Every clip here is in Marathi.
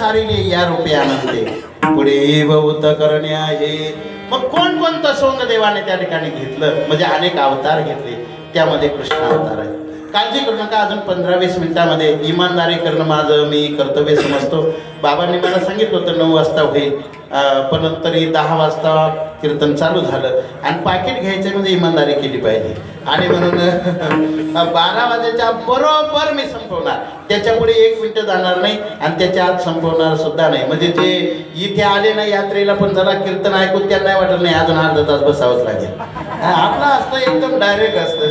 सारिले या रूपे आनंदे पुढे बहुत करणे आहे. मग कोणकोणतं सोंग देवाने त्या ठिकाणी घेतलं म्हणजे अनेक अवतार घेतले, त्यामध्ये कृष्ण अवतार आहे. काळजी करू नका, अजून 15-20 मिनिटामध्ये इमानदारी करणं माझं मी कर्तव्य समजतो. बाबांनी मला सांगितलं होतं 9 वाजता होईल, पण तरी 10 वाजता कीर्तन चालू झालं आणि पाकिट घ्यायचं म्हणजे इमानदारी केली पाहिजे. आणि म्हणून 12 वाजेच्या बरोबर मी संपवणार, त्याच्यापुढे 1 मिनिट जाणार नाही आणि त्याच्या आत संपवणार सुद्धा नाही. म्हणजे जे इथे आले ना यात्रेला पण जरा कीर्तन ऐकून त्यांना नाही वाटत नाही अजून अर्धा तास बसावंच लागेल. आपलं असतं एकदम डायरेक्ट असतं.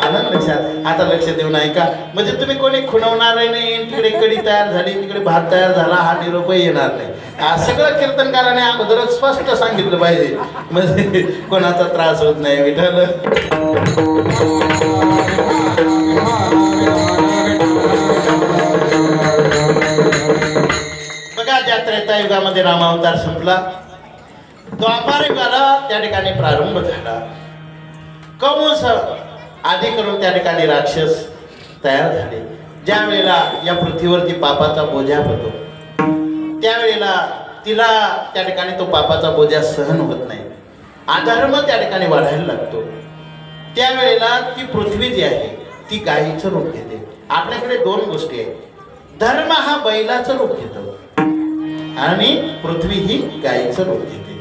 आनंद लक्षात, आता लक्ष देऊन ऐका. म्हणजे तुम्ही कोणी खुणवणार नाही, तिकडे कढी तयार झाली तिकडे भात तयार झाला हा निरोपही येणार नाही. सगळं कीर्तनकाराने अगोदरच स्पष्ट सांगितलं पाहिजे म्हणजे कोणाचा त्रास होत नाही. विठ्ठल बघा, यात्रेच्या युगामध्ये रामावतार संपला, द्वापार युगाला त्या ठिकाणी प्रारंभ झाला. कंस आधी करून त्या ठिकाणी राक्षस तयार झाले. ज्या वेळेला या पृथ्वीवरती पापाचा बोजा होतो त्यावेळेला तिला त्या ठिकाणी तो पापाचा बोजा सहन होत नाही, अधर्म त्या ठिकाणी वाढायला लागतो. त्यावेळेला ती पृथ्वी जी आहे ती गायीचं रूप घेते. आपल्याकडे 2 गोष्टी आहेत, धर्म हा बैलाचं रूप घेतो आणि पृथ्वी ही गायीचं रूप घेते.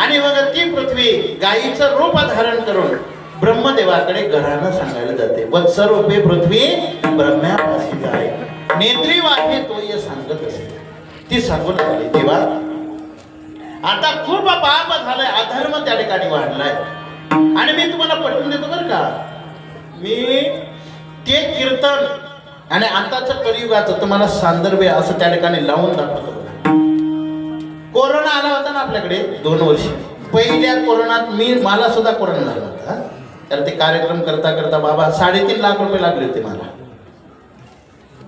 आणि मग ती पृथ्वी गायीचं रूप धारण करून ब्रह्मदेवाकडे घरानं सांगायला जाते, वत्सरूपे पृथ्वी ब्रह्म्यापाशी जाय, नेत्री वाहे तो ये सांगत असे. ती सांगू लागली, देवा आता खूप पाप झालाय, अधर्म त्या ठिकाणी वाढलाय आणि मी तुम्हाला पटवून देतो बरं का, मी ते कीर्तन आणि आताचं कलियुगाचं तुम्हाला सांदर्भ असं त्या ठिकाणी लावून दाखवतो. कोरोना आला होता ना आपल्याकडे 2 वर्ष, पहिल्या कोरोनात मला सुद्धा कोरोना झाला होता. तर ते कार्यक्रम करता करता बाबा 3.5 लाख रुपये लागले होते मला.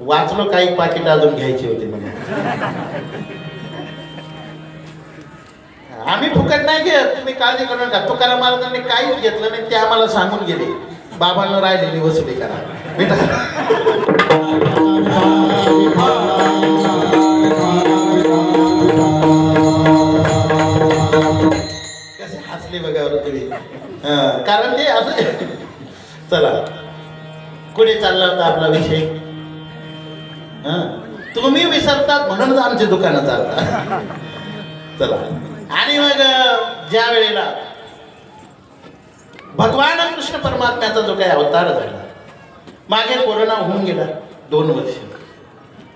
वाचलो, काही पाकिट अजून घ्यायची होती मला. आम्ही फुकट नाही घेत, तुम्ही काळजी करू नका. तुकाराम महाराजांनी काहीच घेतलं नाही, ते आम्हाला सांगून गेले, बाबांना राहिलेली वसुली करा. कसे हसले बघा तुम्ही, कारण ते असं. चला, कुठे चालला होता आपला विषय? तुम्ही विसरतात म्हणूनच आमची दुकानं चालतात. चला, आणि मग ज्या वेळेला भगवान कृष्ण परमात्म्याचा जो काही अवतार झाला, मागे कोरोना होऊन गेला 2 वर्ष.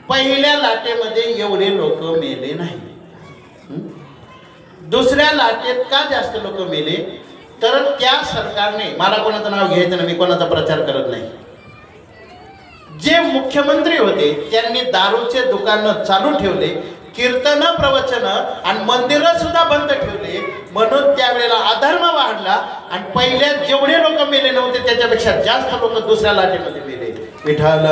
पहिल्या लाटेमध्ये एवढे लोक मेले नाही. दुसऱ्या लाटेत का जास्त लोक मेले? तर त्या सरकारने, मला कोणाचं नाव घ्यायचं नाही, मी कोणाचा प्रचार करत नाही, जे मुख्यमंत्री होते त्यांनी दारूचे दुकानं चालू ठेवले, कीर्तन प्रवचन आणि मंदिरं सुद्धा बंद ठेवले. म्हणून त्यावेळेला अधर्म वाढला आणि पहिल्या जेवढे लोक मेले नव्हते त्याच्यापेक्षा जास्त लोक दुसऱ्या लाटेमध्ये मेले. विठ्ठल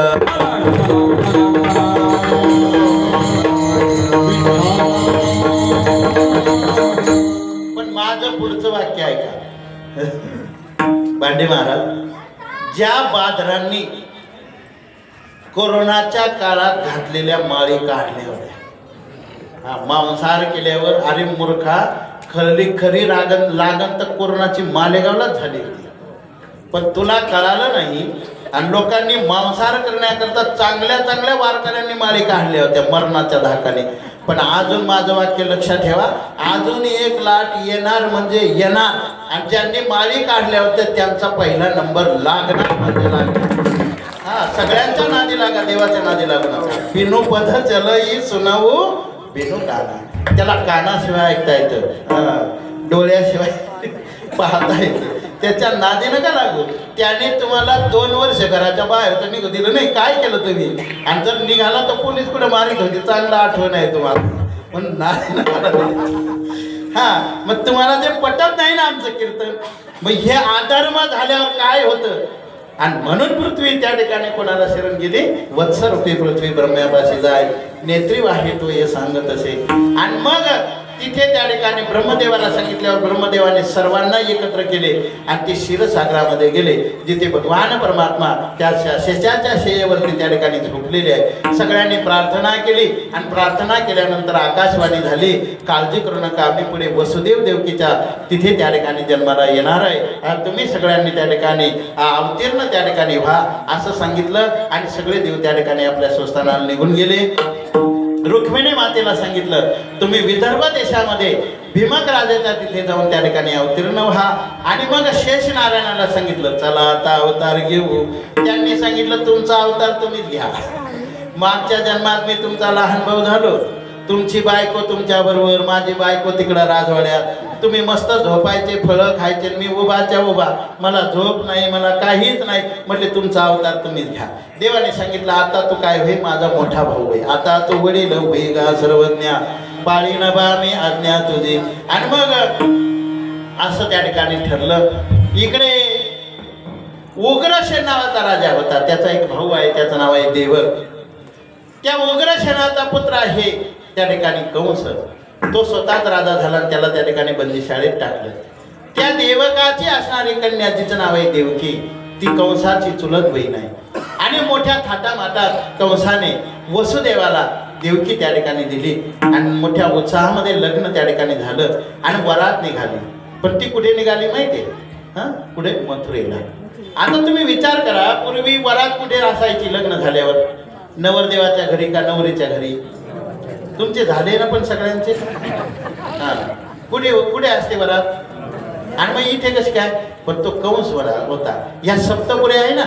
पण माझं पुढचं वाक्य ऐका. भांडे महाराज, ज्या बादरांनी कोरोनाच्या काळात घातलेल्या माळी काढल्या होत्या, मांसाहार केल्यावर, अरे मूर्खा, खरी लागण तर कोरोनाची मालेगावलाच झाली होती, पण तुला कळालं नाही. आणि लोकांनी मांसाहार करण्याकरता चांगल्या वारकऱ्यांनी माळी काढल्या होत्या मरणाच्या धाकाने. पण अजून माझं वाक्य लक्षात ठेवा, अजून 1 लाट येणार म्हणजे येणार, आणि ज्यांनी माळी काढल्या होत्या त्यांचा पहिला नंबर लागणार म्हणजे लागणार. सगळ्यांच्या नादी लागा, देवाच्या नादी लागू नका. बिनू पद चलई सुनावू बिनू काना, त्याला कानाशिवाय ऐकता येतं, डोळ्याशिवाय पाहता येतं, त्याच्या नादी नका लागू. त्याने तुम्हाला 2 वर्ष घराच्या बाहेर तर निघू दिलं नाही. काय केलं तुम्ही? आणि जर निघाला तर पोलीस कुठे मारित होती, चांगलं आठवण आहे तुम्हाला. म्हणून नादी नका. मग तुम्हाला ते पटत नाही ना आमचं कीर्तन. मग हे अधर्म झाल्यावर काय होतं? आणि म्हणून पृथ्वी त्या ठिकाणी कोणाला शरण गेली? वत्सरूपी पृथ्वी ब्रह्म्यापाशी जाय, नेत्री वाहे तो हे सांगत असे. आणि मग तिथे त्या ठिकाणी ब्रह्मदेवाला सांगितल्यावर ब्रह्मदेवाने सर्वांना एकत्र केले आणि ते क्षीरसागरामध्ये गेले, जिथे भगवान परमात्मा त्या शेषाच्या शेयेवरती त्या ठिकाणी झोपलेले आहे. सगळ्यांनी प्रार्थना केली आणि प्रार्थना केल्यानंतर आकाशवाणी झाली, काळजी करू नका, आम्ही पुढे वसुदेव देवकीच्या तिथे त्या ठिकाणी जन्माला येणार आहे, तुम्ही सगळ्यांनी त्या ठिकाणी अवतीर्ण त्या ठिकाणी व्हा असं सांगितलं. आणि सगळे देव त्या ठिकाणी आपल्या स्वस्थानाला निघून गेले. रुक्मिणी मातेला सांगितलं, तुम्ही विदर्भ देशामध्ये भीमक राजाच्या तिथे जाऊन त्या ठिकाणी अवतीर्ण व्हा. आणि मग शेष नारायणाला सांगितलं, चला आता अवतार घेऊ. त्यांनी सांगितलं, तुमचा अवतार तुम्हीच घ्या. मागच्या जन्मात मी तुमचा लहान भाऊ झालो, तुमची बायको तुमच्या बरोबर, माझी बायको तिकडं राजवाड्यात, तुम्ही मस्त झोपायचे, फळं खायचे, मी उभाच्या उभा, मला झोप नाही, मला काहीच नाही. म्हटले तुमचा अवतार तुम्हीच घ्या. देवाने सांगितलं, आता तू काय होई, माझा मोठा भाऊ आहे, आता तू वडील होई गा सर्वज्ञा, पाळी न बा मी आज्ञा तुझी. आणि मग असं त्या ठिकाणी ठरलं. इकडे उग्रसेन नावाचा राजा होता, त्याचा एक भाऊ आहे, त्याचं नाव आहे देवक. त्या उग्रसेनाचा पुत्र आहे त्या ठिकाणी कंस, तो स्वतःच राजा झाला, त्याला त्या ठिकाणी बंदीशाळेत टाकलं. त्या देवकाची असणारी कन्या, तिचं नाव आहे देवकी, ती कंसाची चुलत बहीण आहे. आणि मोठ्या थाटामाटात कंसाने वसुदेवाला देवकी त्या ठिकाणी दिली आणि मोठ्या उत्साहामध्ये लग्न त्या ठिकाणी झालं आणि वरात निघाली. पण ती कुठे निघाली माहिती आहे? कुठे? मथुरेला. आता तुम्ही विचार करा, पूर्वी वरात कुठे असायची लग्न झाल्यावर? नवरदेवाच्या घरी का नवरीच्या घरी? तुमचे झाले ना पण सगळ्यांचे? कुठे कुठे असते वरात? आणि मग इथे कशी काय? पण तो कंस वरात होता. या सप्तपुरी आहे ना,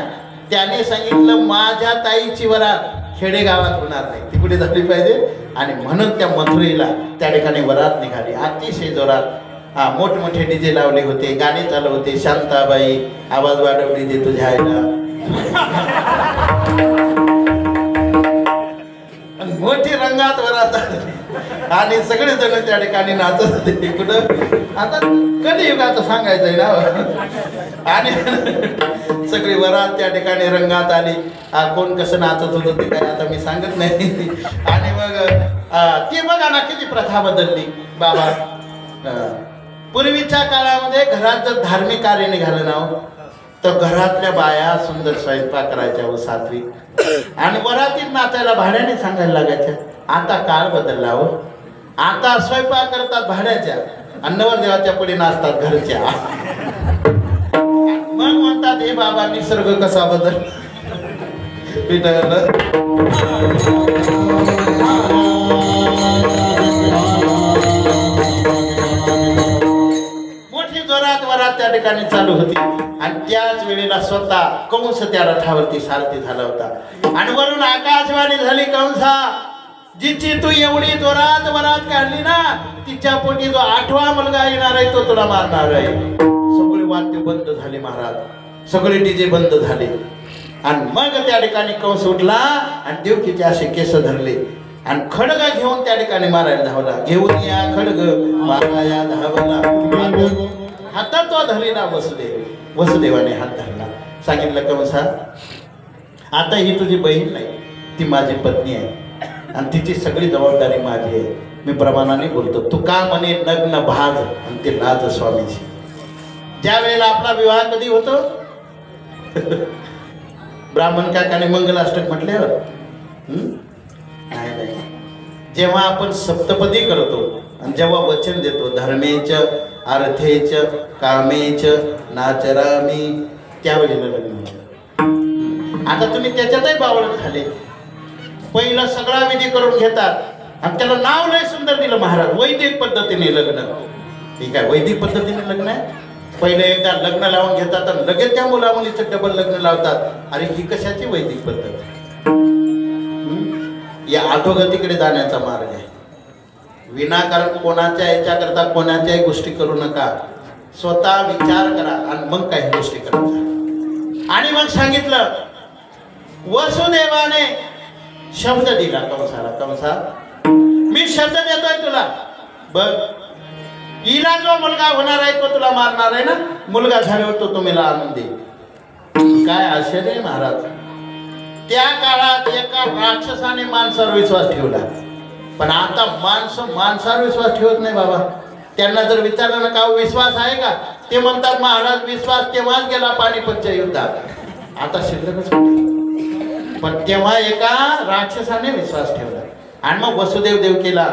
त्याने सांगितलं माझ्या ताईची वरात खेडेगावात होणार नाही, ती कुठे झाली पाहिजे. आणि म्हणून त्या मथुरेला त्या ठिकाणी वरात निघाली अतिशय जोरात. मोठमोठे डीजे लावले होते, गाणे चालू होते, शांताबाई आवाज वाढवली दे तुझ्या आईला, मोठी रंगात वरात आणि सगळे जण त्या ठिकाणी नाचत होते. कुठं आता कलियुगाचं सांगायचंय ना. आणि सगळी वरात त्या ठिकाणी रंगात आली. कोण कसं नाचत होतं ते काय आता मी सांगत नाही. आणि मग ती बघा ना किती प्रथा बदलली बाबा. पूर्वीच्या काळामध्ये घरात जर धार्मिक कार्य निघालं ना, तर घरातल्या बाया सुंदर स्वयंपाक करायच्या व सात्विक, आणि वरातीत नाचायला भाड्याने सांगायला लागायच्या. आता काळ बदलला हो, आता स्वयंपाक करतात भाड्याच्या आणि नवरदेवाच्या पुढे नाचतात घरच्या. मग म्हणतात हे बाबा निसर्ग कसा बदल. मोठी जोरात वरात त्या ठिकाणी चालू होती. आणि त्याच वेळेला स्वतः कंस त्या रथावरती सारथी झाला होता. आणि वरून आकाशवाणी झाली, कंसा जिची तू एवढी जोरात वरात काढली ना, तिच्या पोटी जो 8वा मुलगा येणार आहे तो तुला मारणार आहे. सगळे वाद्य बंद झाले महाराज, सगळे डीजे बंद झाले. आणि मग त्या ठिकाणी कंस उठला आणि देवकीचे असे केस धरले आणि खडग घेऊन त्या ठिकाणी मारायला धावला. घेऊन या खडग माराया धावला, हातात तो धरलेला वसुदेव. वसुदेवाने हात धरला, सांगितलं कंसा आता ही तुझी बहीण नाही, ती माझी पत्नी आहे आणि तिची सगळी जबाबदारी माझी आहे. मी प्रमाणाने बोलतो, तू का म्हणे नग्न भाज आणि ते लाज स्वामीची. ज्या वेळेला आपला विवाह कधी होतो? ब्राह्मण काकाने मंगलाष्टक म्हटल्यावर नाही, जेव्हा आपण सप्तपदी करतो आणि जेव्हा वचन देतो, धर्मेच अर्थेच कामेच नाचरामी, त्यावेळेला लग्न होतं. आता तुम्ही त्याच्यातही बावळट झाले. पहिला सगळा विधी करून घेतात आणि त्याला नाव लय सुंदर दिलं महाराज, वैदिक पद्धतीने लग्न. ठीक आहे, वैदिक पद्धतीने लग्न आहे. पहिले एकदा लग्न लावून घेतात आणि लगेच त्या मुला मुलीचं डबल लग्न लावतात. अरे ही कशाची वैदिक पद्धत? या अधोगतीकडे जाण्याचा मार्ग आहे. विनाकारण कोणाच्या याच्याकरता कोणाच्याही गोष्टी करू नका. स्वतः विचार करा आणि मग काही गोष्टी करायच्या. आणि मग सांगितलं, वसुदेवाने शब्द दिला कंसाला, कंसा मी शब्द देतोय तुला, बघ हिला जो मुलगा होणार आहे तो तुला मारणार आहे ना, मुलगा झाल्यावर तो तुम्हाला आणून दे. काय आश्चर्य महाराज. त्या काळात एका राक्षसाने माणसावर विश्वास ठेवला. पण आता माणसं माणसावर विश्वास ठेवत नाही बाबा. त्यांना जर विचारलं ना का विश्वास आहे का, ते म्हणतात महाराज विश्वास तेव्हाच गेला पानिपतच्या युद्धात, आता शिल्लकच कुठे. पण तेव्हा एका राक्षसाने विश्वास ठेवला आणि मग वसुदेव देवकीला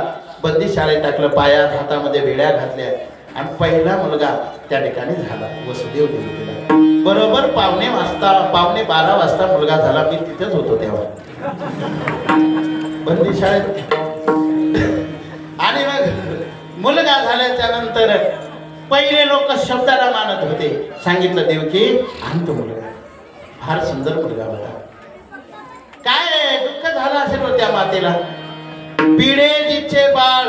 बंदी शाळेत टाकलं, पायात हातामध्ये बेड्या घातल्या आणि पहिला मुलगा त्या ठिकाणी झाला वसुदेव देवकीला. बरोबर 11:15 वाजता मुलगा झाला. मी तिथेच होतो तेव्हा बंदी शाळेत. आणि मग मुलगा झाल्याच्या नंतर पहिले लोक शब्दाला मानत होते. सांगितलं देवकी आणतो मुलगा, फार सुंदर मुलगा होता. काय दुःख झालं असेल त्या मातेला. पिढे तिचे बाळ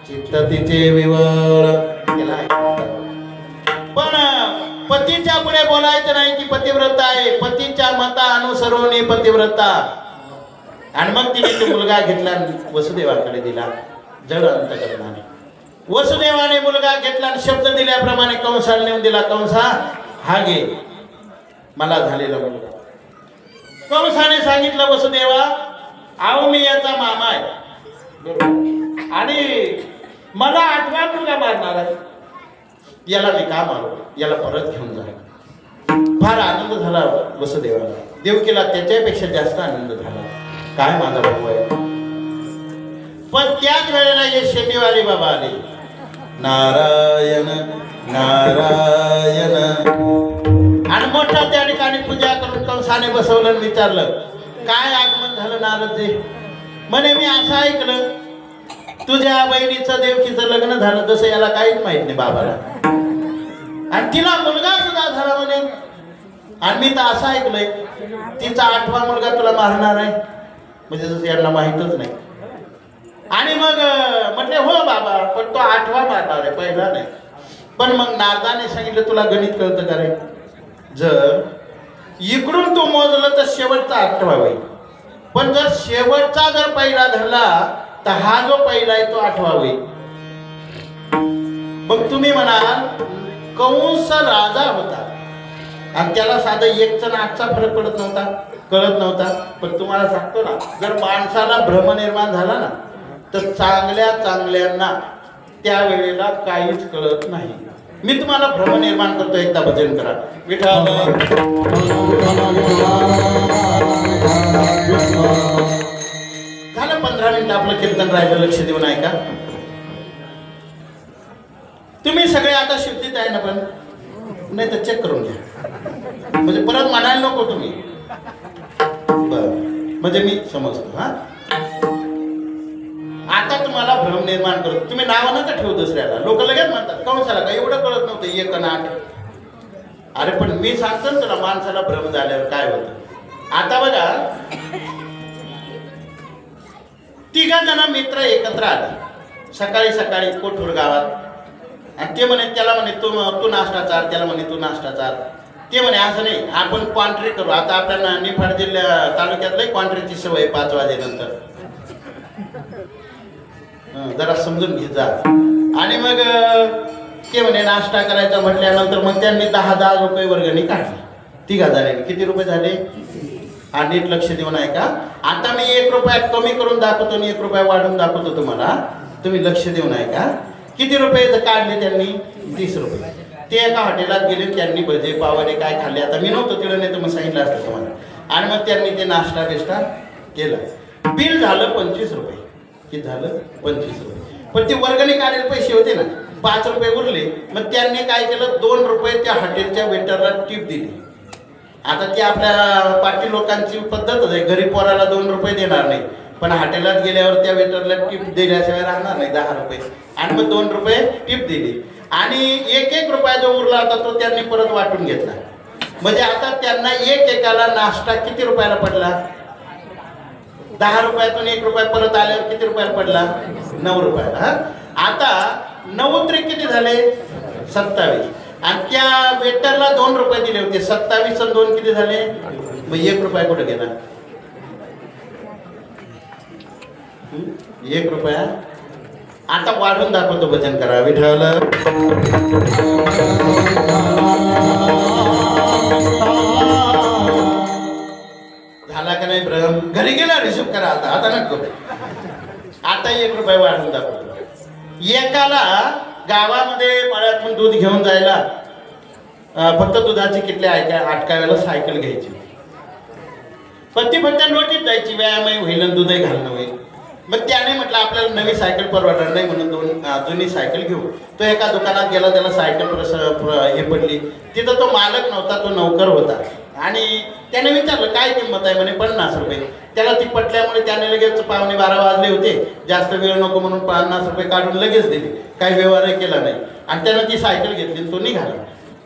चित्त तिचे विवळ. पण पतीच्या पुढे बोलायचं नाही की पतिव्रता आहे, पतीच्या मता अनुसरून पतिव्रता. आणि मग तिने तो मुलगा घेतला वसुदेवाकडे दिला जड अंतकरणाने. वसुदेवाने मुलगा घेतला आणि शब्द दिल्याप्रमाणे कंसाला नेऊन दिला. कंसा हा घे मला झालेला मुलगा. कंसाने सांगितलं वसुदेवा आहो मी याचा मामा आहे आणि मला 8वा मुलगा मारणार आहे, याला मी का मारू, याला परत घेऊन जा. फार आनंद झाला वसुदेवाला. देवकीला त्याच्यापेक्षा जास्त आनंद झाला. काय माझा भाऊ आहे. पण त्याच वेळेला हे शेतीवाली बाबा आले. नारायण नारायण आणि मोठा त्या ठिकाणी पूजा करून कंसाने बसवलं आणि विचारलं काय आगमन झालं नारदजी. म्हणे मी असं ऐकलं तुझ्या बहिणीचं देवकीचं लग्न झालं, जसं याला काहीच माहित नाही बाबाला, आणि तिला मुलगा सुद्धा झाला म्हणे. आणि मी तर असं ऐकलंय तिचा 8वा मुलगा तुला मारणार आहे, म्हणजे जसं यांना माहीतच नाही. आणि मग म्हटले हो बाबा पण तो 8वा मारणार आहे, पहिला नाही. पण मग नारदाने सांगितलं तुला गणित कळतं का रे, जर इकडून तू मोजलं तर शेवटचा 8वा होईल, पण जर शेवटचा जर पहिला धरला तर हा जो पहिला आहे तो 8वा होईल. मग तुम्ही म्हणाल कंस राजा होता आणि त्याला साधं 1 चा 8चा फरक कळत नव्हता. पण तुम्हाला सांगतो ना, जर माणसाला भ्रम निर्माण झाला ना तर चांगल्यांना त्यावेळेला काहीच कळत नाही. मी तुम्हाला भ्रम निर्माण करतो, एकदा भजन करा. विठ्ठल झालं 15 मिनिटं आपलं कीर्तन राहिलं, लक्ष देऊन ऐका. तुम्ही सगळे आता शिफ्टीत आहे ना, पण नाही तर चेक करून घ्या, म्हणजे परत म्हणायला नको तुम्ही. बर म्हणजे मी समजतो. हा आता तुम्हाला भ्रम निर्माण करतो. तुम्ही नाव नका ठेवू दुसऱ्याला. लोक लगेच म्हणतात कंसाला काय एवढं कळत नव्हतं 1 आणि 8. अरे पण मी सांगतो ना तुला माणसाला भ्रम झाल्यावर काय होतं. आता बघा 3 जण मित्र एकत्र आले सकाळी सकाळी कोठूर गावात. आणि ते म्हणे त्याला म्हणे तू नाश्ता चार, त्याला म्हणे तू नाश्ता चार. ते म्हणे असं नाही आपण क्वांट्री करू. आता आपल्याला निफाड जिल्ह्या तालुक्यातलं क्वांट्रीची सवय 5 वाजेनंतर, जरा समजून घे जा. आणि मग ते म्हणे नाश्ता करायचा म्हटल्यानंतर मग त्यांनी 10 रुपये वर्गणी काढली. 3 जणांनी किती रुपये झाले. आणि नीट लक्ष देऊन आहे का. आता मी 1 रुपया कमी करून दाखवतो आणि 1 रुपया वाढून दाखवतो तुम्हाला. तुम्ही लक्ष देऊन आहे का. किती रुपये काढले त्यांनी. 30 रुपये. ते एका हॉटेलात गेले, त्यांनी भजे पावडे काय खाल्ले. आता मी नव्हतो तिकडे, नाही तर मग सांगितलं असतं तुम्हाला. आणि मग त्यांनी ते नाश्ता बिष्टा केला. बिल झालं 25 रुपये. किती झालं 25 रुपये. पण ते वर्गणी काढायला पैसे होते ना, 5 रुपये उरले. मग त्यांनी काय केलं 2 रुपये त्या हॉटेलच्या वेटरला टिप दिली. आता ती आपल्या पाटी लोकांची पद्धतच आहे, गरीब पोराला 2 रुपये देणार नाही, पण हॉटेलात गेल्यावर त्या वेटरला टिप दिल्याशिवाय राहणार नाही 10 रुपये. आणि मग 2 रुपये टिप दिली आणि 1 रुपया जो उरला होता तो त्यांनी परत वाटून घेतला. म्हणजे आता त्यांना एकाला नाश्ता किती रुपयाला पडला. 10 रुपयातून 1 रुपया परत आल्यावर किती रुपयाला पडला. 9 रुपयाला. आता 9 त्रिक किती झाले 27. आणि त्या वेटरला 2 रुपये दिले होते. 27 आणि 2 किती झाले. मग 1 रुपया कुठे गेला. 1 रुपया. आता वाढून दाखवतो, भजन करा. विठ्ठल झाला का नाही भ्रम. घरी गेला रिसिव्ह करा. आता नको. आता आता 1 रुपया वाढून दाखवतो. एकाला गावामध्ये मळ्यातून दूध घेऊन जायला फक्त दुधाची किटली अटकावायला सायकल घ्यायची. पण ती फक्त नोटीत जायची, व्यायामही होईल दूधही घालणं होईल. मग त्याने म्हटलं आपल्याला नवी सायकल परवडणार नाही म्हणून जुनी सायकल घेऊ. तो एका दुकानात गेला, त्याला सायकल हे पडली. तिथं तो मालक नव्हता, तो नौकर होता. आणि त्याने विचारलं काय किंमत आहे, म्हणे 50 रुपये. त्याला ती पटल्यामुळे त्याने लगेच 11:15 वाजले होते, जास्त वेळ नको म्हणून 50 रुपये काढून लगेच दिले. काही व्यवहारही केला नाही आणि त्यानं ती सायकल घेतली, तो निघाला.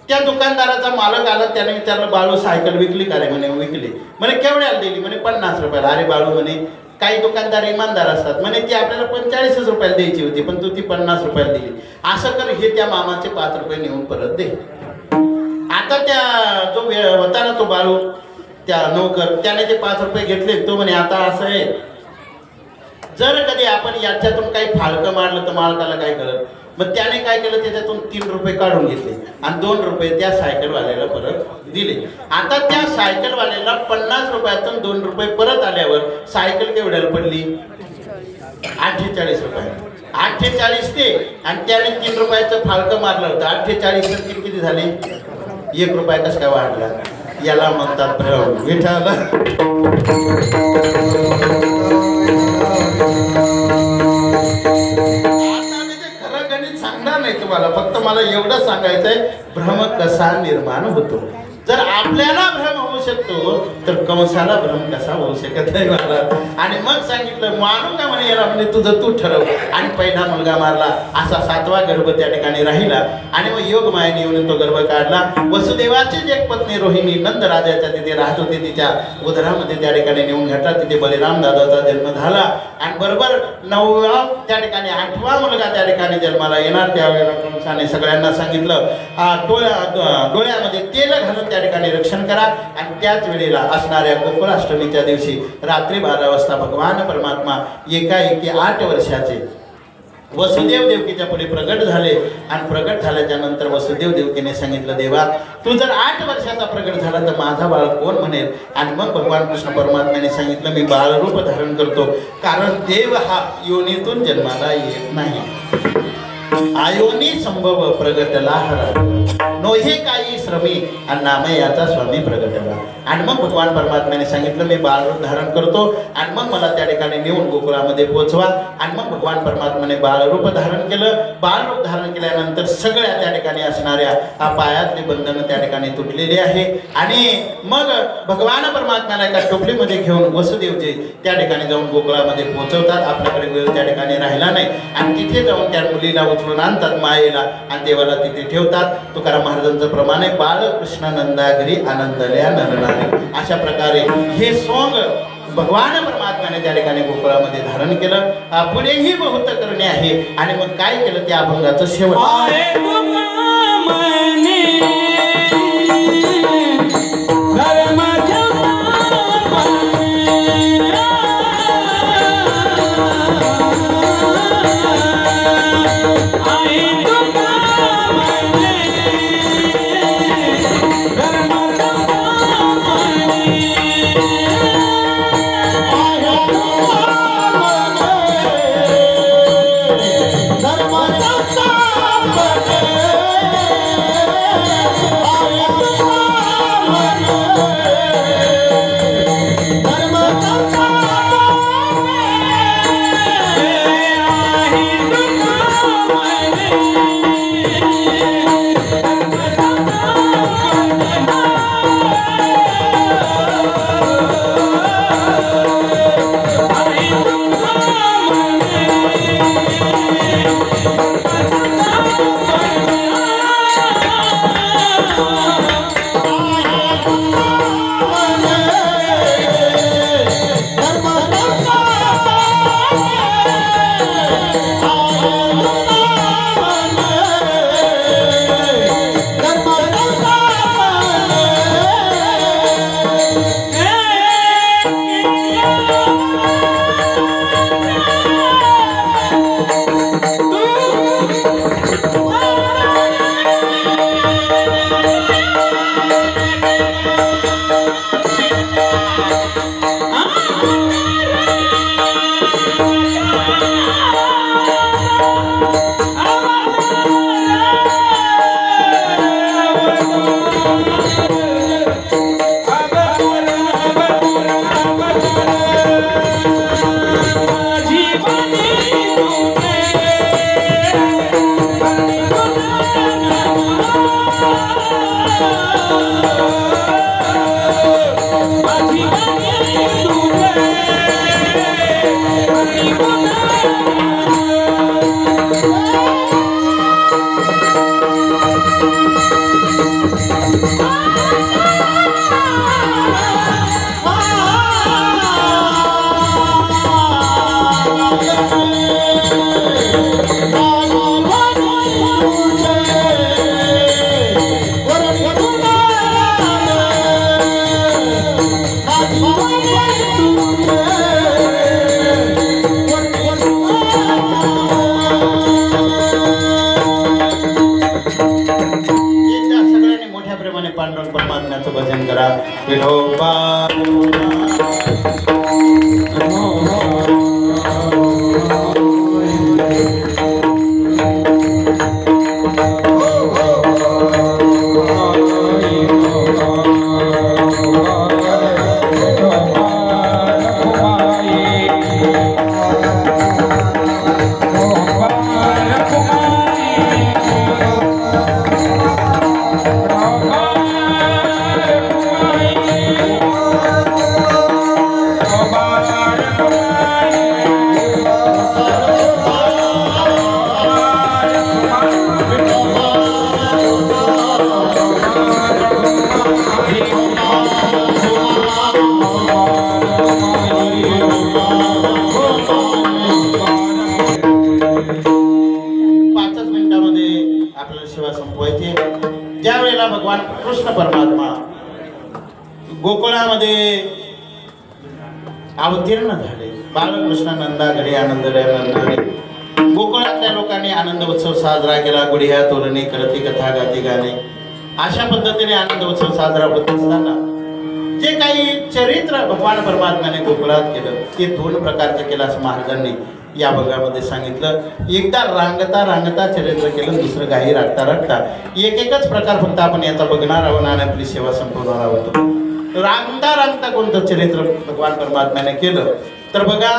त्या दुकानदाराचा मालक आला, त्याने विचारलं बाळू सायकल विकली का रे? म्हणे विकली. म्हणे केवढ्याला दिली? म्हणे 50 रुपयाला. अरे बाळू, म्हणे काही दुकानदार इमानदार असतात, म्हणे ती आपल्याला 45 रुपयाला द्यायची होती पण तू ती 50 रुपयाला दिली. असं कर, हे त्या मामाचे 5 रुपये नेऊन परत दे. आता त्या जो होता ना तो बाळू, त्या नौकर, त्याने ते 5 रुपये घेतले. तो म्हणे आता असं आहे, जर कधी आपण याच्यातून काही फाळकं मारलं तर मालकाला काय कळत. मग त्याने काय केलं, त्याच्यातून 3 रुपये काढून घेतले आणि 2 रुपये त्या सायकलवाल्याला परत दिले. आता त्या सायकलवाल्याला 50 रुपयातून 2 रुपये परत आल्यावर सायकल केवढ्याला पडली? 48 रुपये. 48 ते, आणि त्याने 3 रुपयाचं फाळकं मारलं होतं. 48 तर किती झाले? 1 रुपया कसं काय वाढला? याला म्हणतात भ्रम. विठाला सांगणार नाही तुम्हाला, फक्त मला एवढं सांगायचंय, भ्रम कसा निर्माण होतो. जर आपल्याला भ्रम होऊ शकतो तर कंसाला भ्रम कसा होऊ शकत नाही मला. आणि मग सांगितलं मानू का म्हणे याला, म्हणजे तुझं तू ठरव. आणि पहिला मुलगा मारला, असा 7वा गर्भ त्या ठिकाणी राहिला. आणि मग योग मायेने येऊन तो गर्भ काढला. वसुदेवाचीच एक पत्नी रोहिणी नंद राजाच्या तिथे राहत होती, तिच्या उदरामध्ये त्या ठिकाणी नेऊन घातला. तिथे बलिराम दादाचा जन्म झाला. आणि बरोबर 9वा त्या ठिकाणी 8वा मुलगा त्या ठिकाणी जन्माला येणार. त्यावेळेला कंसाने सगळ्यांना सांगितलं डोळ्यामध्ये तेल घालून त्या ठिकाणी रक्षण करा. आणि त्याच वेळेला असणाऱ्या गोकुळाष्टमीच्या दिवशी रात्री 12 वाजता भगवान परमात्मा एकाएकी 8 वर्षाचे वसुदेव देवकीच्या पुढे प्रगट झाले. आणि प्रगट झाल्याच्या नंतर वसुदेव देवकीने सांगितलं, देवा तू जर 8 वर्षाचा प्रगट झाला तर माझा बाळ कोण म्हणेल? आणि मग भगवान कृष्ण परमात्म्याने सांगितलं, मी बाळरूप धारण करतो, कारण देव हा योनीतून जन्माला येत नाही. आयोनी संभव प्रगटला हरा, नोहे काही श्रमी आणि नामे याचा स्वामी प्रगटला. आणि मग भगवान परमात्म्याने सांगितलं, मी बाळरूप धारण करतो आणि मग मला त्या ठिकाणी नेऊन गोकुळामध्ये पोहोचवा. आणि मग भगवान परमात्म्याने बाळरूप धारण केलं. बाळरूप धारण केल्यानंतर सगळ्या त्या ठिकाणी असणाऱ्या पायातली बंधनं त्या ठिकाणी तुटलेली आहे. आणि मग भगवान परमात्म्याला एका टोपलीमध्ये घेऊन वसुदेवजी त्या ठिकाणी जाऊन गोकुळामध्ये पोहोचवतात. आपल्याकडे वेळ त्या ठिकाणी राहिला नाही. आणि तिथे जाऊन त्या मुलीला उचलून आणतात मायेला आणि देवाला तिथे ठेवतात. तुकाराम महाराजांचं प्रमाणे बालकृष्ण नंदागिरी आनंदल्या नरनारी. अशा प्रकारे हे सोंग भगवान परमात्म्याने त्या ठिकाणी गोकुळामध्ये धारण केलं. पुढेही बहुत करणे आहे. आणि मग काय केलं, त्या अभंगाचं शेवट धर्म पांडुरंग परमात्म्याचं भजन करा. विठोबा भगवान कृष्ण परमात्मा गोकुळामध्ये अवतीर्ण झाले. बाळकृष्णानंदा घरी आनंदले गोकुळातल्या लोकांनी आनंद उत्सव साजरा केला. गुढिया तोरणी करती कथा गाती गाणे अशा पद्धतीने आनंद उत्सव साजरा होत असताना जे काही चरित्र भगवान परमात्म्याने गोकुळात केलं ते दोन प्रकारचं केलं असं महाराजांनी या भागामध्ये सांगितलं. एकदा रांगता रांगता चरित्र केलं, दुसरं गाई राखता राखता. एकच प्रकार फक्त आपण याचा बघणार आहोत आणि आपली सेवा संपवणार आहोत. रांगता रांगता कोणतं चरित्र भगवान परमात्म्याने केलं तर बघा,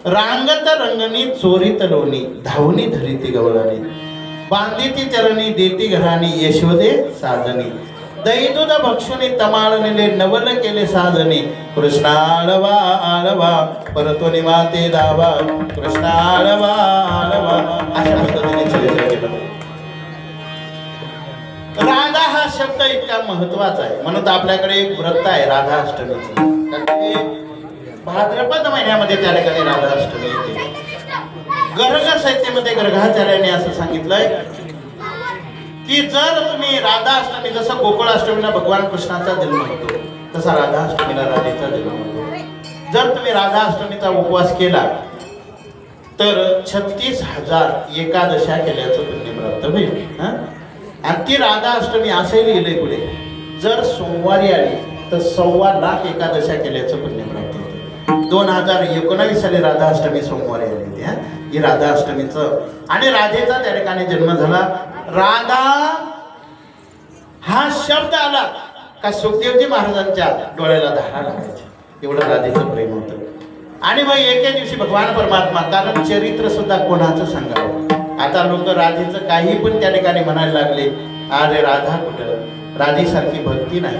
रांगत रंगणी चोरीत लोणी धावणी धरीती गवळणी बांधीती चरणी देती घराणी यशोदे साजनी दैदूध भक्षुनी तमाळनिले नवल केले साजनी कृष्णाळवा आळवा परतोनी माते दावा कृष्णाळवा आळवा अशा पद्धतीने चरित्र केलं. राधा हा शब्द इतका महत्वाचा आहे म्हणून आपल्याकडे एक व्रत आहे राधा अष्टमीची. भाद्रपद महिन्यामध्ये त्या ठिकाणी राधा अष्टमी येते. गर्ग साहित्यामध्ये गर्गाचार्याने असं सांगितलंय की जर तुम्ही राधा अष्टमी जसं गोकुळाष्टमीला भगवान कृष्णाचा जन्म होतो तसा राधा अष्टमीला राधेचा जन्म होतो. जर तुम्ही राधा अष्टमीचा उपवास केला तर 36,000 एकादशा केल्याचं पुण्य प्राप्त होईल. आणि ती राधा अष्टमी असे लिहिले पुढे जर सोमवारी आली तर 1,25,00,000 एकादशा केल्याचं पुण्य प्राप्त होतं. 2019 साली राधा अष्टमी सोमवारी आली होती. ही राधा अष्टमीचं आणि राधेचा त्या ठिकाणी जन्म झाला. राधा हा शब्द आला का सुखदेवजी महाराजांच्या डोळ्याला धारा लागायच्या, एवढं राधेचं प्रेम होतं. आणि मग एके दिवशी भगवान परमात्मा, कारण चरित्र सुद्धा कोणाचं सांगावं, आता लोक राधेचं काही पण त्या ठिकाणी म्हणायला लागले, अरे राधा कुठं, राधेसारखी भक्ती नाही.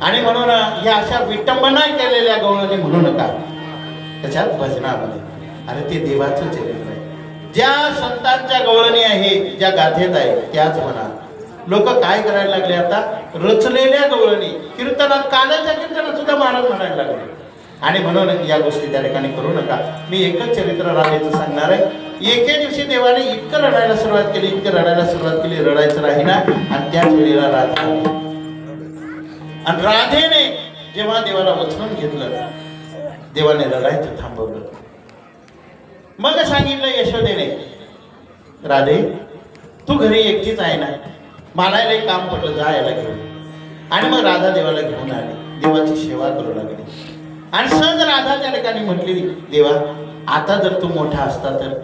आणि म्हणून ह्या अशा विटंबना केलेल्या गवळणी म्हणू नका त्याच्यात भजनामध्ये. अरे ते देवाचं चरित्र आहे. ज्या संतांच्या गवळणी आहे, ज्या गाथेत आहे त्याच म्हणा. लोक काय करायला लागले आता, रचलेल्या गवळणी कीर्तनात, कानाच्या कीर्तनात सुद्धा महाराज म्हणायला लागले. आणि म्हणून या गोष्टी त्या ठिकाणी करू नका. मी एकच चरित्र राधेचं सांगणार आहे. एके दिवशी देवाने इतकं रडायला सुरुवात केली, इतकं रडायला सुरुवात केली, रडायचं राहीना. आणि त्याच वेळेला राधा, आणि राधेने जेव्हा देवाला वचन घेतलं, देवाने रडायचं थांबवलं. मग सांगितलं यशोदेने, राधे तू घरी एकटीच आहे ना, मला एक काम पडलं, जा याला घेऊन. आणि मग राधा देवाला घेऊन आली, देवाची सेवा करू लागली. आणि सहज राधा त्या ठिकाणी म्हटली, देवा आता जर तू मोठा असता तर.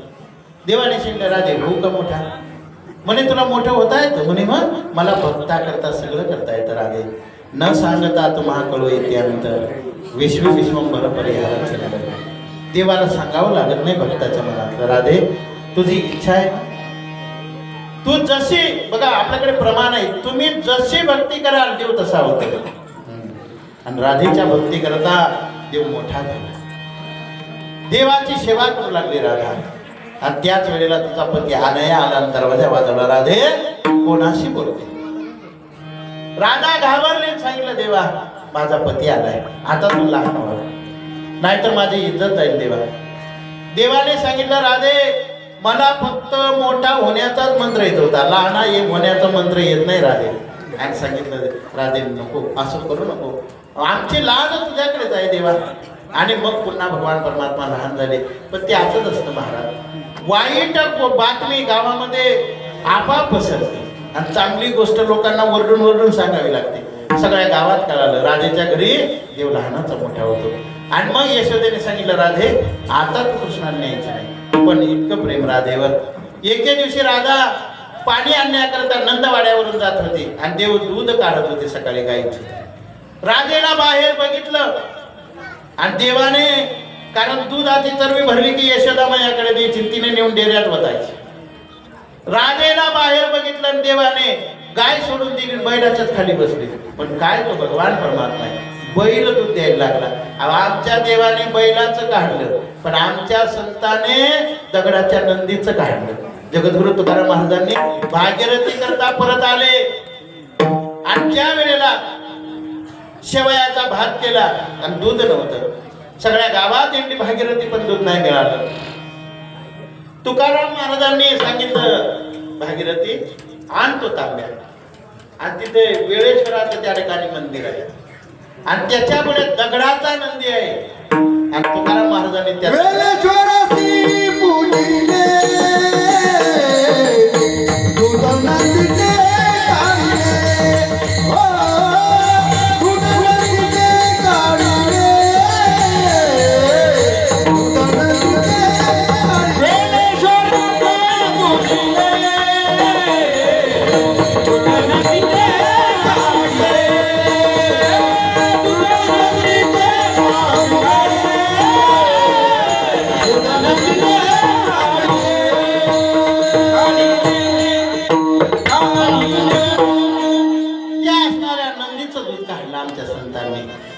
देवाने सांगितलं, राधे होऊ का मोठा? म्हणे तुला मोठं होता येतं? म्हणे मग मला भक्ता करता सगळं करता येतं राधे. न सांगता तुम्हा कळू येते अंतर, विश्व विश्वंभर परिहाराचे लागत. देवाला सांगावं लागत नाही भक्ताच्या मनातलं, राधे तुझी इच्छा आहे, तू जशी, बघा आपल्याकडे प्रमाण आहे, तुम्ही जशी भक्ती कराल देव तसा होतो. आणि राधेच्या भक्ती करता देव मोठा झाला. देवाची सेवा करू लागली राधा. आणि त्याच वेळेला तुझा पती आनया आला, दरवाजा वाजवला, राधे कोणाशी बोलते? राधा घाबरली, सांगितलं, देवा माझा पती आलाय, आता तू लहान व्हा, नाहीतर माझी इज्जत जाईल. देवाने सांगितलं, राधे मला फक्त मोठा होण्याचाच मंत्र येत होता, लहाना होण्याचा मंत्र येत नाही राधे. आणि सांगितलं, राधे नको, असं करू नको, आमची लाज तुझ्याकडेच आहे देवा. आणि मग पुन्हा भगवान परमात्मा लहान झाले. पण ते असंच असतं महाराज, वाईट बातमी गावामध्ये आपाप पसरते. आणि चांगली गोष्ट लोकांना वरडून वरडून सांगावी लागते. सगळ्या गावात कळालं राधेच्या घरी देव लहानाचा मोठा होतो. आणि मग यशोदेने सांगितलं राधे आता तू कृष्णाला न्यायचं नाही. पण इतकं प्रेम राधेवर. एके दिवशी राधा पाणी आणण्याकरता नंदवाड्यावरून जात होती आणि देव दूध काढत होते सकाळी गाईचे. राधेला बाहेर बघितलं आणि देवाने, कारण दुधाची चरबी भरली की यशोदा मैयाकडे द्यायची, तिने नेऊन डेऱ्यात वतायची. राधेला बाहेर बघितलं आणि देवाने गाय सोडून दिली, बैलाच्याच खाली बसली. पण काय तो भगवान परमात्मा आहे, बैल दूध द्यायला लागला. आमच्या देवाने बैलाचं काढलं, पण आमच्या संताने दगडाच्या नंदीचं काढलं. जगद्गुरु तुकाराम महाराजांनी भागीरथी करता परत आले आणि त्या वेळेला शेवयाचा भात केला आणि दूध नव्हतं. सगळ्या गावात इंडी भागीरथी पण दूध नाही मिळालं. तुकाराम महाराजांनी सांगितलं भागीरथी आणतो तांब्या. आणि तिथे वेळेश्वराचं त्या ठिकाणी मंदिर आहे आणि त्याच्यापुढे दगडाचा नंदी आहे. आणि तुकाराम महाराजांनी त्या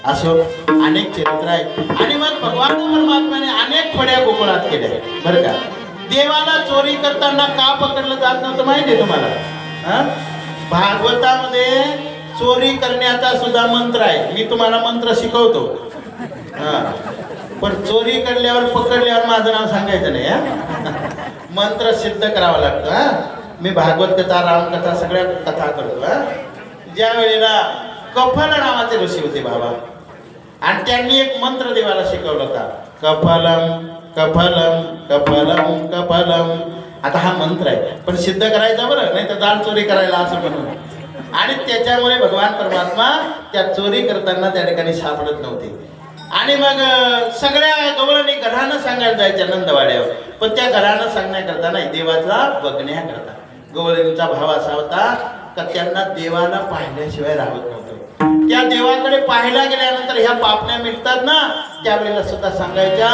असो अनेक चरित्र आहेत. आणि मग भगवान परमात्म्याने अनेक फड्या गोकुळात केल्या बरं का. देवाला चोरी करताना का पकडलं जात नव्हतं माहिती आहे तुम्हाला? भागवतामध्ये चोरी करण्याचा सुद्धा मंत्र आहे. मी तुम्हाला मंत्र शिकवतो. पण चोरी करल्यावर पकडल्यावर माझं नाव सांगायचं नाही. मंत्र सिद्ध करावं लागतं. मी भागवत कथा रामकथा सगळ्या कथा करतो. ज्या वेळेला कफल नावाचे ऋषी होते बाबा, आणि त्यांनी एक मंत्र देवाला शिकवला होता, कफलम कफलम कफलम कफलम. आता हा मंत्र आहे पण सिद्ध करायचा बरं, नाही तर दाल चोरी करायला असं म्हणून. आणि त्याच्यामुळे भगवान परमात्मा त्या चोरी करताना त्या ठिकाणी सापडत नव्हते. आणि मग सगळ्या गवळणी घरानं सांगायला जायच्या नंदवाड्यावर, पण त्या घरानं सांगण्याकरता नाही, देवाचा बघण्याकरता. गवळणीचा भाव असा होता का त्यांना देवाला पाहिल्याशिवाय राहत नव्हतं. त्या देवाकडे पाहायला गेल्यानंतर ह्या पापण्या मिटतात ना, त्यावेळेला सुद्धा सांगायच्या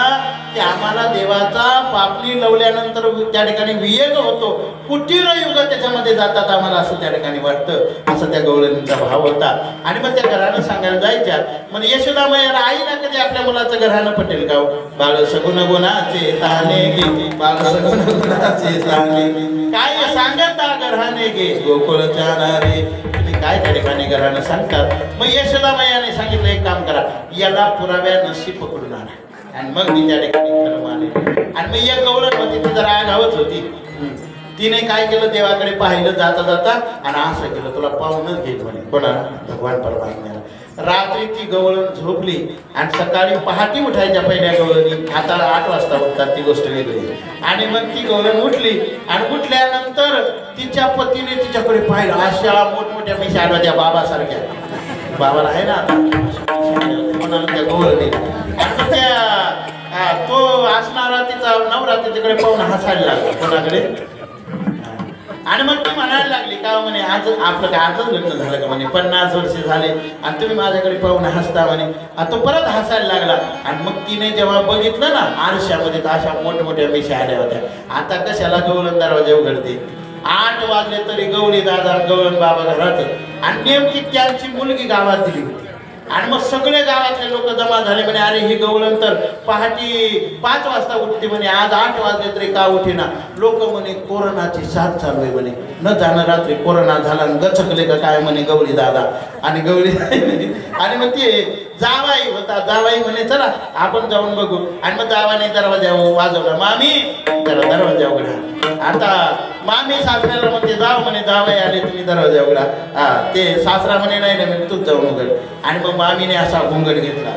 की आम्हाला देवाचा पापणी लवल्यानंतर त्या ठिकाणी वियोग होतो, कुटीर युग त्याच्यामध्ये जातात आम्हाला असं त्या ठिकाणी वाटतं. असं त्या गवळणीचा भाव होता. आणि मग त्या घरानं सांगायला जायच्या. म्हणजे यशोदा मैया आईला कधी आपल्या मुलाचं घरानं पटेल का? बाळ सगुण गुणाचे ताने गे, बाळ सगुण गुणाचे ताने काय सांगता घराने गे गोकुळच्या नारे. काय त्या ठिकाणी घरानं सांगतात. मग यशोदा मैयाने सांगितलं एक काम करा, याला पुराव्या नशी पकडून आणा. आणि मग ती त्या ठिकाणी खरं मानले. आणि मग एक गवळण होती, ती जरा आगावच होती. तिने काय केलं, देवाकडे पाहिलं जाता जाता आणि असं केलं, तुला पाहूनच घेईल म्हणे. कोणाला? भगवान परमात्म्याला. रात्री ती गवळण झोपली आणि सकाळी पहाटे उठायच्या पहिल्या गवळणी. आता 8 वाजता उठतात, ती गोष्ट वेगळी. आणि मग ती गवळण उठली आणि उठल्यानंतर तिच्या पतीने तिच्याकडे पाहिलं. अशा मोठमोठ्या मिशा आल्या त्या बाबासारख्या. बाबाला आहे ना आता कोणाला त्या गवळणी. त्या तो असणारा तिचा नवरा तिच्याकडे पाहून हसायला लागला. कोणाकडे? आणि मग ती म्हणायला लागली का म्हणे, आज आपलं काय आजच लग्न झालं का म्हणे, 50 वर्ष झाले आणि तुम्ही माझ्याकडे पाहून हसता म्हणे. तो परत हसायला लागला. आणि मग तिने जेव्हा बघितलं ना आरशामध्ये तर अशा मोठमोठ्या मिशा आल्या होत्या. आता कशाला गवळण दरवाजा उघडते? 8 वाजले तरी गवळी दादा गवळण बाबा घरात. आणि नेमकी त्यांची मुलगी गावात दिली होती. आणि मग सगळे गावातले लोक जमा झाले. म्हणे अरे ही गवळण तर पहाटे 5 वाजता उठते म्हणे, आज 8 वाजले तरी का उठेना? लोक म्हणे कोरोनाची साथ चालू आहे म्हणे, न जाणं रात्री कोरोना झाला आणि गचकले का काय म्हणे गवळी दादा. आणि गवळी आणि मग ते जावाई होता, जावाई म्हणे चला आपण जाऊन बघू. आणि मग जावाने दरवाजा वाजवला, मामी जरा दरवाजा उघडा. आता मामी सासऱ्याला म्हणते जाव म्हणे, जावाई आले तुम्ही दरवाजा उघडा. ते सासरा म्हणे नाही नाही तूच जाऊन उघड. आणि मग मामीने असा घुंगड घेतला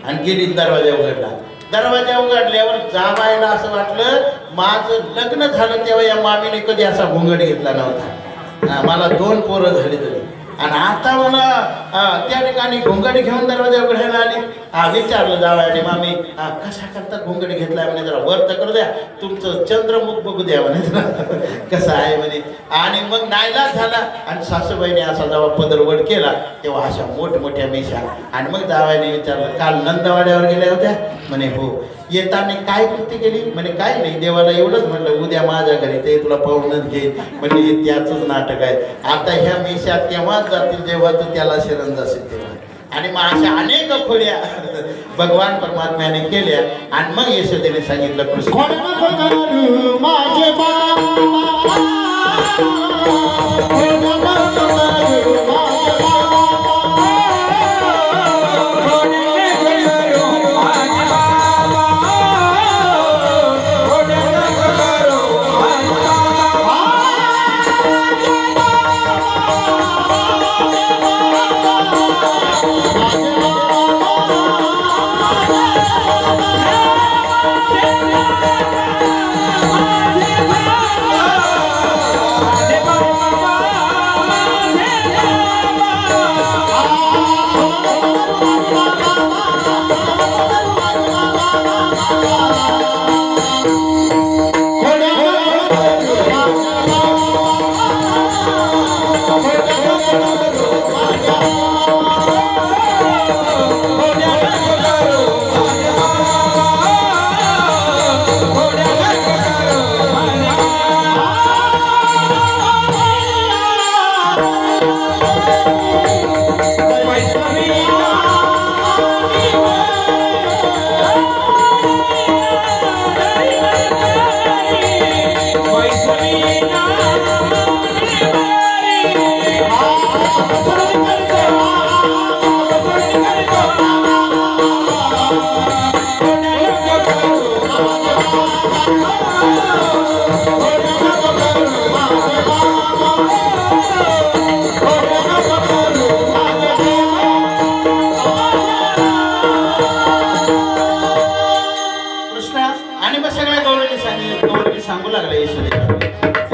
आणि गेली दरवाजा उघडला. दरवाजा उघडल्यावर जावायला असं वाटलं माझं लग्न झालं तेव्हा या मामीने कधी असा घोंगड घेतला नव्हता. मला 2 पोरं झाली तरी. आणि आता मला त्या ठिकाणी घोंगड घेऊन दरवाजा उघडायला आली. विचारलं जावायने मामी कशा करता घोंगड घेतलाय म्हणे, जरा वर तर करू द्या, तुमचं चंद्रमुख बघू द्या म्हणे कसं आहे म्हणे. आणि मग नाईलाज झाला आणि सासूबाईने असा जेव्हा पदरवड केला तेव्हा अशा मोठमोठ्या मिशा. आणि मग जावायने विचारलं काल नंदवाड्यावर गेल्या होत्या म्हणे हो. येताना काय कृती केली म्हणे काय नाही, देवाला एवढंच म्हटलं उद्या माझ्या घरी ते तुला पाहूनच घे म्हणजे हे त्याचंच नाटक आहे. आता ह्या मिशा तेव्हाच जातील जेव्हा तू त्याला शरण जाशील तेव्हा. आणि मग अशा अनेक खोड्या भगवान परमात्म्याने केल्या. आणि मग यशोदेने सांगितलं कृष्ण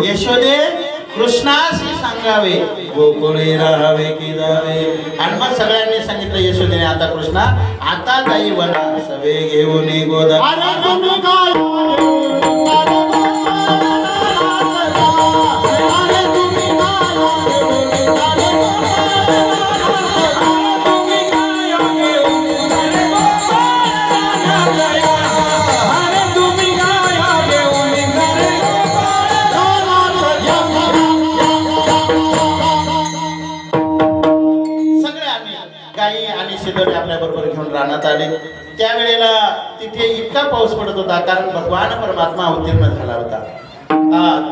यशोदे कृष्णाशी सांगावे गोकुळे राहावे की जावे. आणि मग सगळ्यांनी सांगितलं यशोदेने आता कृष्णा आता जाई वना सवे घेऊन गोदा. आपल्या बरोबर घेऊन रानात आले. त्यावेळेला तिथे इतका पाऊस पडत होता कारण भगवान परमात्मा अवतीर्ण झाला होता.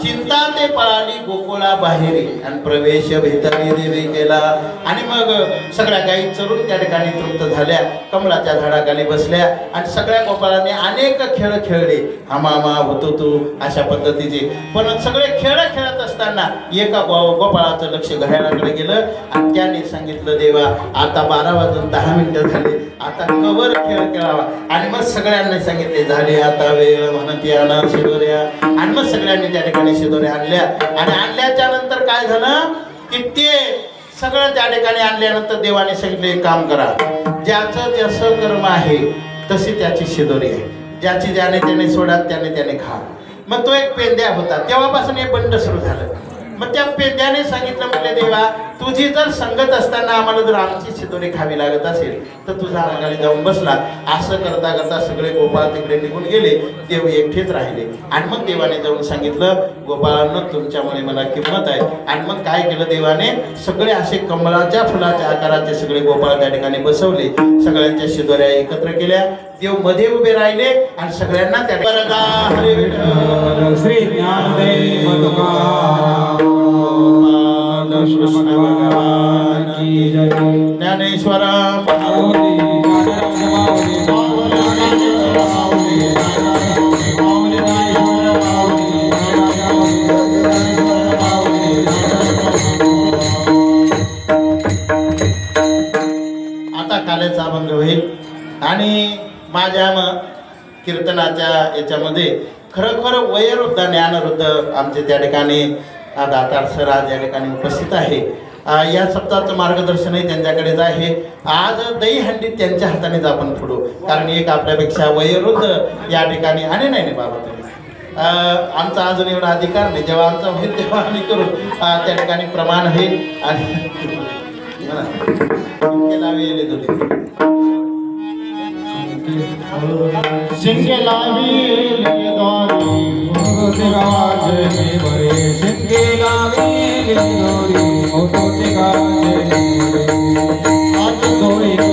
चिंता ते पळाली गोकुळा बाहेरी आणि प्रवेश भितरी देवी केला. आणि मग सगळ्या गायी चरून त्या ठिकाणी तृप्त झाल्या, कमळाच्या झाडाखाली बसल्या आणि सगळ्या गोपाळांनी अनेक खेळ खेळले, हमामा हुतुतू अशा पद्धतीचे. पण सगळे खेळ खेळत असताना एका गोपाळाचं लक्ष घड्याळाकडे गेलं आणि त्याने सांगितलं देवा आता 12:10 झाले, आता कवर खेळ खेळावा. आणि मग सगळ्यांनी सांगितले झाले आता वेळ म्हणत या शिदोऱ्या. आणि मग सगळ्यांनी त्या ठिकाणी शिदोऱ्या आणल्या. आणि आणल्याच्या नंतर काय झालं की ते सगळं त्या ठिकाणी आणल्यानंतर देवाने सांगितले एक काम करा, ज्याचं जसं कर्म आहे तशी त्याची शिदोरी आहे, ज्याची ज्याने त्याने सोडा त्याने त्याने खा. मग तो एक पेंद्या होता, तेव्हापासून हे बंड सुरू झालं. मग त्या पेंद्याने सांगितलं म्हटलं देवा तुझी जर संगत असताना आम्हाला जर आमची शिदोरी खावी लागत असेल तर तुझा अंगाने जाऊन बसला. असं करता करता सगळे गोपाळ तिकडे निघून गेले, देव एकटेच राहिले. आणि मग देवाने जाऊन सांगितलं गोपाळांना तुमच्यामुळे मला किंमत आहे. आणि मग काय केलं देवाने सगळे असे कमळाच्या फुलाच्या आकाराचे सगळे गोपाळ त्या ठिकाणी बसवले, सगळ्यांच्या शिदोऱ्या एकत्र केल्या, देव मध्ये उभे राहिले आणि सगळ्यांना त्या श्री ज्ञानदेव कृष्ण भगवान की जय. ज्ञानेश्वर आता कालेचा अभंग होईल. आणि माझ्या कीर्तनाच्या याच्यामध्ये खरं वयोवृद्ध ज्ञानवृद्ध आमचे त्या ठिकाणी दातार सर आज या ठिकाणी उपस्थित आहे. या सप्ताहाचं मार्गदर्शनही त्यांच्याकडेच आहे. आज दहीहंडीत त्यांच्या हातानेच आपण फोडू, कारण एक आपल्यापेक्षा वयोवृद्ध या ठिकाणी आणि नाही बाबा तुम्ही आमचा अजून एवढा अधिकार नाही. जेव्हा आमचा होईल तेव्हा आम्ही करू. त्या ठिकाणी प्रमाण होईल आणि शिंगे लावी दोरी